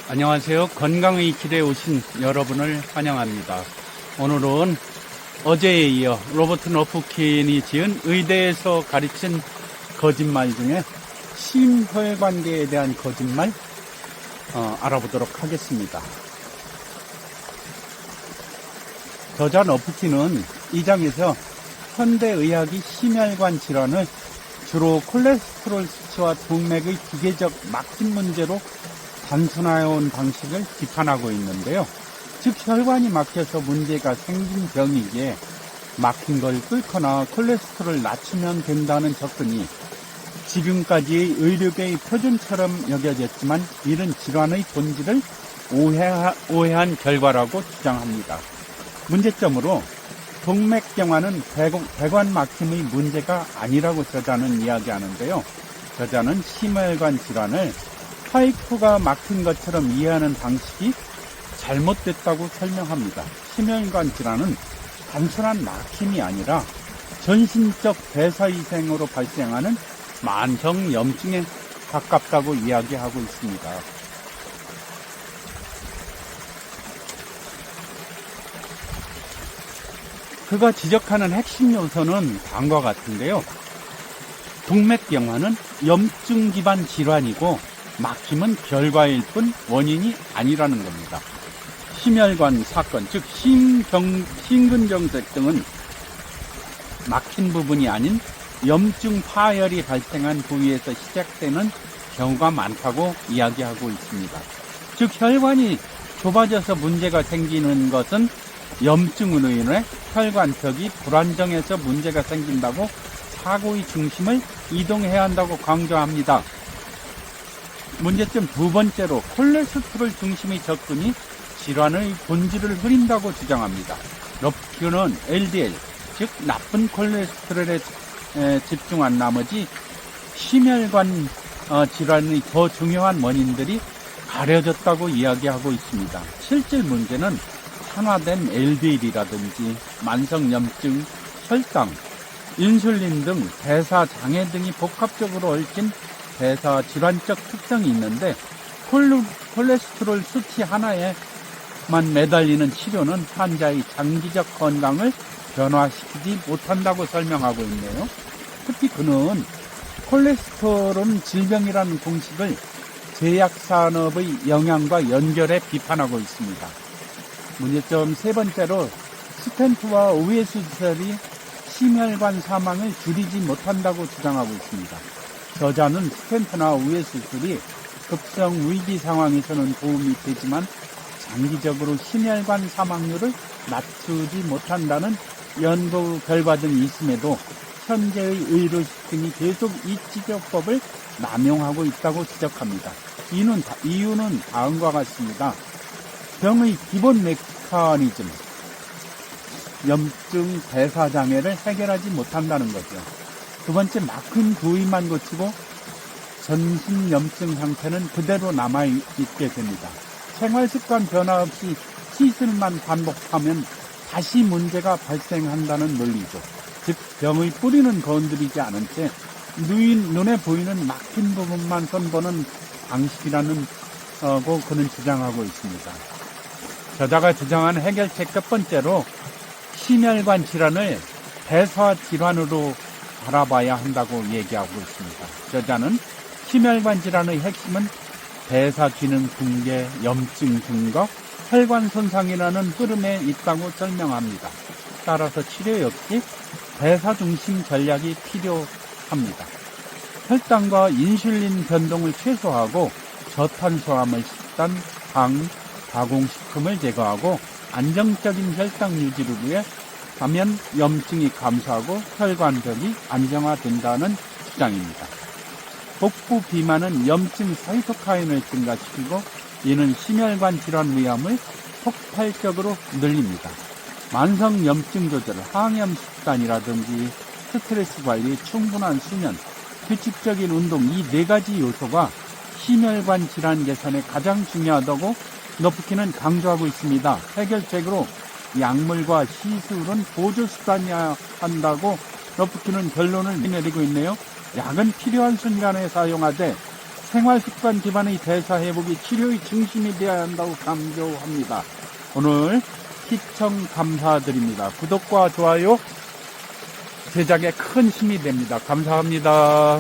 안녕하세요. 건강의 길에 오신 여러분을 환영합니다. 오늘은 어제에 이어 로버트 너프킨이 지은 의대에서 가르친 거짓말 중에 심혈관계에 대한 거짓말 알아보도록 하겠습니다. 저자 너프킨은 이 장에서 현대의학이 심혈관 질환을 주로 콜레스테롤 수치와 동맥의 기계적 막힘 문제로 단순화해온 방식을 비판하고 있는데요. 즉 혈관이 막혀서 문제가 생긴 병이기에 막힌 걸 뚫거나 콜레스테롤을 낮추면 된다는 접근이 지금까지의 의료계의 표준처럼 여겨졌지만 이런 질환의 본질을 오해한 결과라고 주장합니다. 문제점으로 동맥경화는 배관 막힘의 문제가 아니라고 저자는 이야기하는데요. 저자는 심혈관 질환을 파이프가 막힌 것처럼 이해하는 방식이 잘못됐다고 설명합니다. 심혈관 질환은 단순한 막힘이 아니라 전신적 대사이생으로 발생하는 만성 염증에 가깝다고 이야기하고 있습니다. 그가 지적하는 핵심 요소는 다음과 같은데요. 동맥경화는 염증 기반 질환이고 막힘은 결과일 뿐 원인이 아니라는 겁니다. 심혈관 사건, 즉 심근경색 등은 막힌 부분이 아닌 염증 파열이 발생한 부위에서 시작되는 경우가 많다고 이야기하고 있습니다. 즉 혈관이 좁아져서 문제가 생기는 것은 염증으로 인해 혈관벽이 불안정해서 문제가 생긴다고 사고의 중심을 이동해야 한다고 강조합니다. 문제점 두 번째로 콜레스테롤 중심의 접근이 질환의 본질을 흐린다고 주장합니다. 너프킨은 LDL, 즉 나쁜 콜레스테롤에 집중한 나머지 심혈관 질환의 더 중요한 원인들이 가려졌다고 이야기하고 있습니다. 실제 문제는 산화된 LDL이라든지 만성염증, 혈당, 인슐린 등 대사장애 등이 복합적으로 얽힌 대사 질환적 특성이 있는데 콜레스테롤 수치 하나에만 매달리는 치료는 환자의 장기적 건강을 변화시키지 못한다고 설명하고 있네요. 특히 그는 콜레스테롤은 질병이라는 공식을 제약산업의 영향과 연결해 비판하고 있습니다. 문제점 세 번째로 스텐트와 우회수 시설이 심혈관 사망을 줄이지 못한다고 주장하고 있습니다. 저자는 스텐트나 우회수 수술이 급성 위기 상황에서는 도움이 되지만 장기적으로 심혈관 사망률을 낮추지 못한다는 연구 결과 등이 있음에도 현재의 의료 시스템이 계속 이 치료법을 남용하고 있다고 지적합니다. 이유는 다음과 같습니다. 병의 기본 메커니즘, 염증 대사장애를 해결하지 못한다는 거죠. 두 번째, 막힌 부위만 고치고 전신 염증 상태는 그대로 남아있게 됩니다. 생활습관 변화 없이 시술만 반복하면 다시 문제가 발생한다는 논리죠. 즉 병의 뿌리는 건드리지 않은 채 눈에 보이는 막힌 부분만 손보는 방식이라는 고 그는 주장하고 있습니다. 저자가 주장하는 해결책 첫 번째로 심혈관 질환을 대사 질환으로 바라봐야 한다고 얘기하고 있습니다. 저자는 심혈관 질환의 핵심은 대사 기능 붕괴, 염증 증가, 혈관 손상이라는 흐름에 있다고 설명합니다. 따라서 치료 역시 대사 중심 전략이 필요합니다. 혈당과 인슐린 변동을 최소화하고 저탄수화물 식단, 당, 가공식품을 제거하고 안정적인 혈당 유지를 위해 하면 염증이 감소하고 혈관벽이 안정화된다는 주장입니다. 복부 비만은 염증 사이토카인을 증가시키고 이는 심혈관 질환 위험을 폭발적으로 늘립니다. 만성 염증 조절, 항염 식단이라든지 스트레스 관리, 충분한 수면, 규칙적인 운동 이 네 가지 요소가 심혈관 질환 개선에 가장 중요하다고 너프킨은 강조하고 있습니다. 해결책으로 약물과 시술은 보조수단이어야 한다고 너프킨은 결론을 내리고 있네요. 약은 필요한 순간에 사용하되 생활습관 기반의 대사 회복이 치료의 중심이 되어야 한다고 강조합니다. 오늘 시청 감사드립니다. 구독과 좋아요 제작에 큰 힘이 됩니다. 감사합니다.